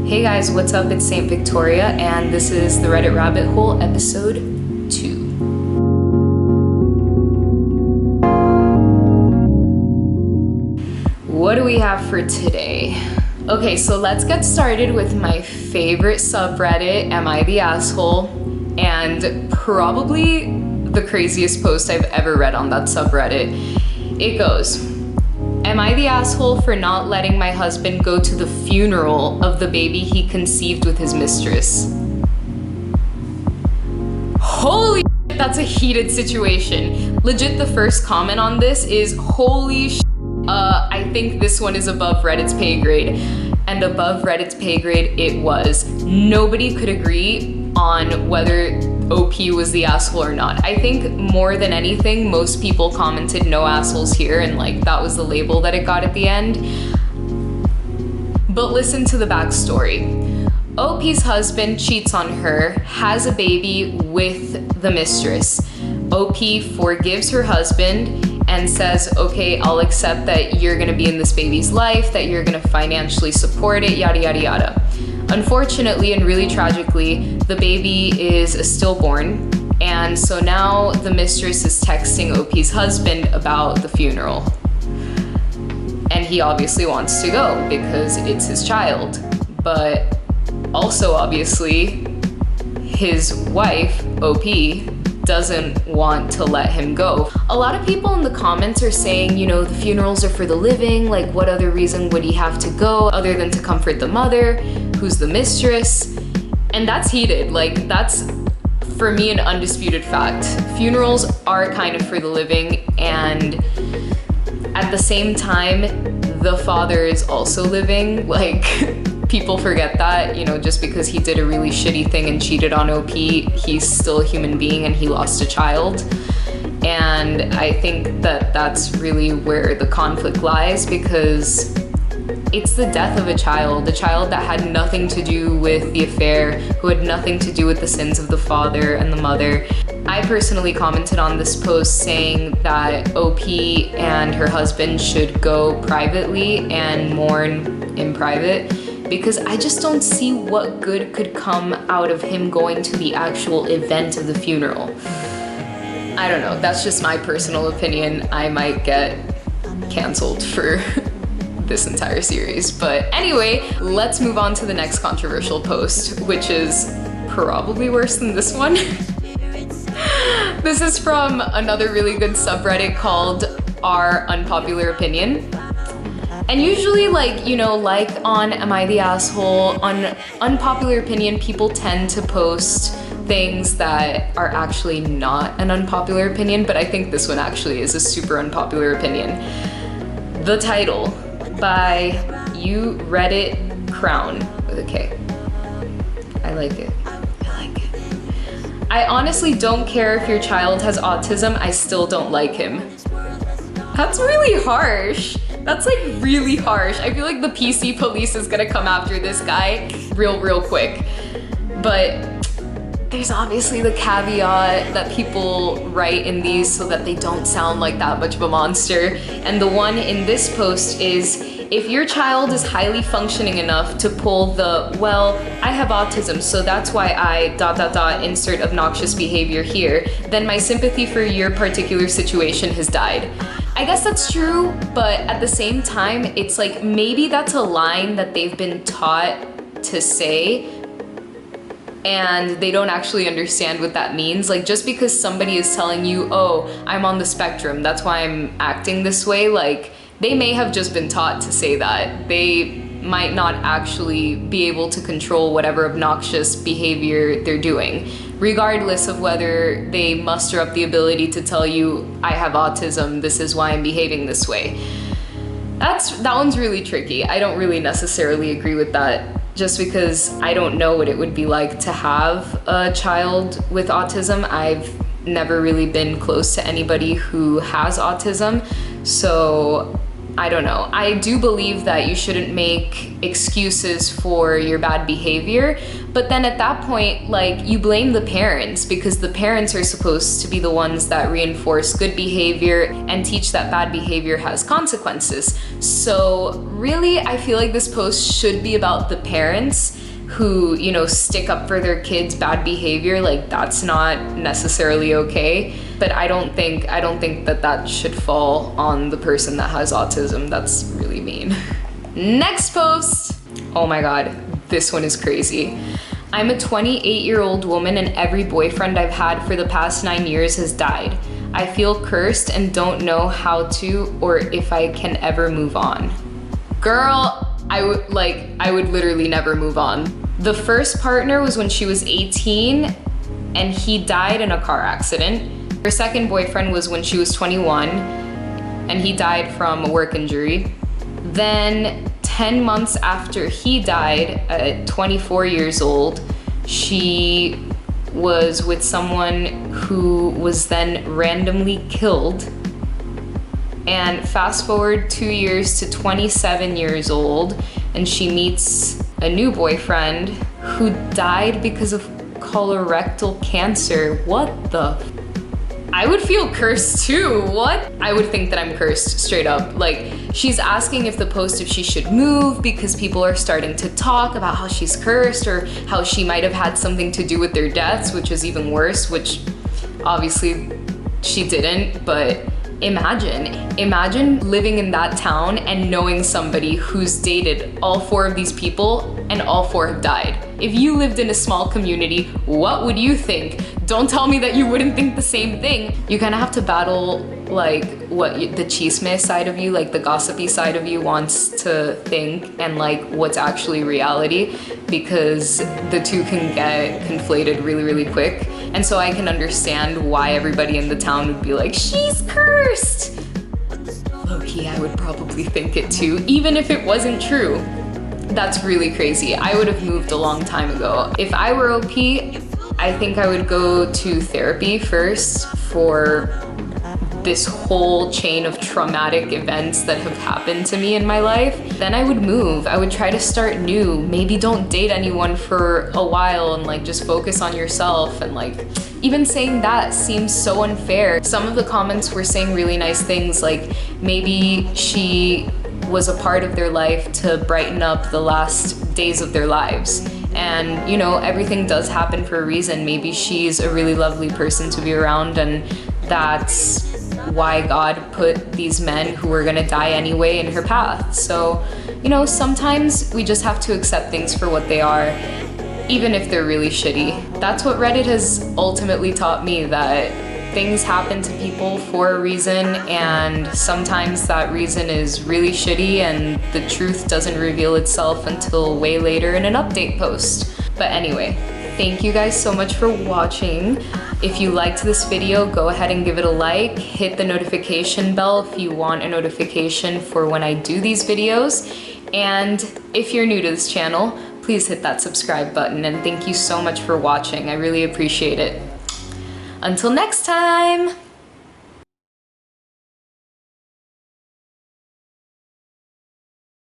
Hey guys, what's up? It's St. Victoria, and this is the Reddit Rabbit Hole episode 2. What do we have for today? Okay, so let's get started with my favorite subreddit, Am I the Asshole? And probably the craziest post I've ever read on that subreddit. It goes, am I the asshole for not letting my husband go to the funeral of the baby he conceived with his mistress? Holy shit, that's a heated situation. Legit, the first comment on this is, holy shit, I think this one is above Reddit's pay grade. And above Reddit's pay grade it was. Nobody could agree on whether OP was the asshole or not. I think more than anything, most people commented no assholes here, and like that was the label that it got at the end. But listen to the backstory. OP's husband cheats on her, has a baby with the mistress. OP forgives her husband and says, okay, I'll accept that you're gonna be in this baby's life, that you're gonna financially support it, yada, yada, yada. Unfortunately, and really tragically, the baby is a stillborn, and so now the mistress is texting OP's husband about the funeral. And he obviously wants to go because it's his child. But also obviously, his wife, OP, doesn't want to let him go. A lot of people in the comments are saying, you know, the funerals are for the living, like what other reason would he have to go other than to comfort the mother, who's the mistress? And that's heated, like that's, for me, an undisputed fact. Funerals are kind of for the living, and at the same time, the father is also living. Like, people forget that, you know, just because he did a really shitty thing and cheated on OP, he's still a human being and he lost a child. And I think that that's really where the conflict lies, because it's the death of a child that had nothing to do with the affair, who had nothing to do with the sins of the father and the mother. I personally commented on this post saying that OP and her husband should go privately and mourn in private, because I just don't see what good could come out of him going to the actual event of the funeral. I don't know, that's just my personal opinion. I might get canceled for this entire series. But anyway, let's move on to the next controversial post, which is probably worse than this one. This is from another really good subreddit called Our Unpopular Opinion. And usually, like, you know, like on Am I the Asshole, on Unpopular Opinion, people tend to post things that are actually not an unpopular opinion, but I think this one actually is a super unpopular opinion. The title, by You Reddit Crown, with a K. I like it. I like it. I honestly don't care if your child has autism, I still don't like him. That's really harsh. That's like really harsh. I feel like the PC police is gonna come after this guy real quick. But there's obviously the caveat that people write in these so that they don't sound like that much of a monster. And the one in this post is, if your child is highly functioning enough to pull the, well, I have autism, so that's why I ... insert obnoxious behavior here, then my sympathy for your particular situation has died. I guess that's true, but at the same time, it's like maybe that's a line that they've been taught to say and they don't actually understand what that means. Like, just because somebody is telling you, oh, I'm on the spectrum, that's why I'm acting this way, like, they may have just been taught to say that. They might not actually be able to control whatever obnoxious behavior they're doing, regardless of whether they muster up the ability to tell you, I have autism, this is why I'm behaving this way. That one's really tricky. I don't really necessarily agree with that, just because I don't know what it would be like to have a child with autism. I've never really been close to anybody who has autism, so I don't know. I do believe that you shouldn't make excuses for your bad behavior, but then at that point, like, you blame the parents, because the parents are supposed to be the ones that reinforce good behavior and teach that bad behavior has consequences. So really, I feel like this post should be about the parents who, you know, stick up for their kids' bad behavior. Like, that's not necessarily okay. But I don't think that should fall on the person that has autism. That's really mean. Next post. Oh my God, this one is crazy. I'm a 28-year-old woman and every boyfriend I've had for the past 9 years has died. I feel cursed and don't know how to or if I can ever move on. Girl, I would literally never move on. The first partner was when she was 18 and he died in a car accident. Her second boyfriend was when she was 21 and he died from a work injury. Then 10 months after he died, at 24 years old, she was with someone who was then randomly killed. And fast forward 2 years to 27 years old, and she meets a new boyfriend who died because of colorectal cancer. What the? I would feel cursed too. What? I would think that I'm cursed, straight up. Like, she's asking if she should move because people are starting to talk about how she's cursed or how she might have had something to do with their deaths, which is even worse, which obviously she didn't, but imagine living in that town and knowing somebody who's dated all 4 of these people and all 4 have died. If you lived in a small community, what would you think? Don't tell me that you wouldn't think the same thing. You kind of have to battle like what the chisme side of you, like the gossipy side of you wants to think, and like what's actually reality, because the two can get conflated really, really quick. And so I can understand why everybody in the town would be like, she's cursed. Low-key, I would probably think it too, even if it wasn't true. That's really crazy. I would have moved a long time ago. If I were OP, I think I would go to therapy first for this whole chain of traumatic events that have happened to me in my life. Then I would move. I would try to start new. Maybe don't date anyone for a while and like just focus on yourself. And like, even saying that seems so unfair. Some of the comments were saying really nice things, like maybe she was a part of their life to brighten up the last days of their lives. And you know, everything does happen for a reason. Maybe she's a really lovely person to be around, and that's why God put these men who were gonna die anyway in her path. So, you know, sometimes we just have to accept things for what they are, even if they're really shitty. That's what Reddit has ultimately taught me, that things happen to people for a reason, and sometimes that reason is really shitty and the truth doesn't reveal itself until way later in an update post. But anyway, thank you guys so much for watching. If you liked this video, go ahead and give it a like. Hit the notification bell if you want a notification for when I do these videos. And if you're new to this channel, please hit that subscribe button, and thank you so much for watching. I really appreciate it. Until next time!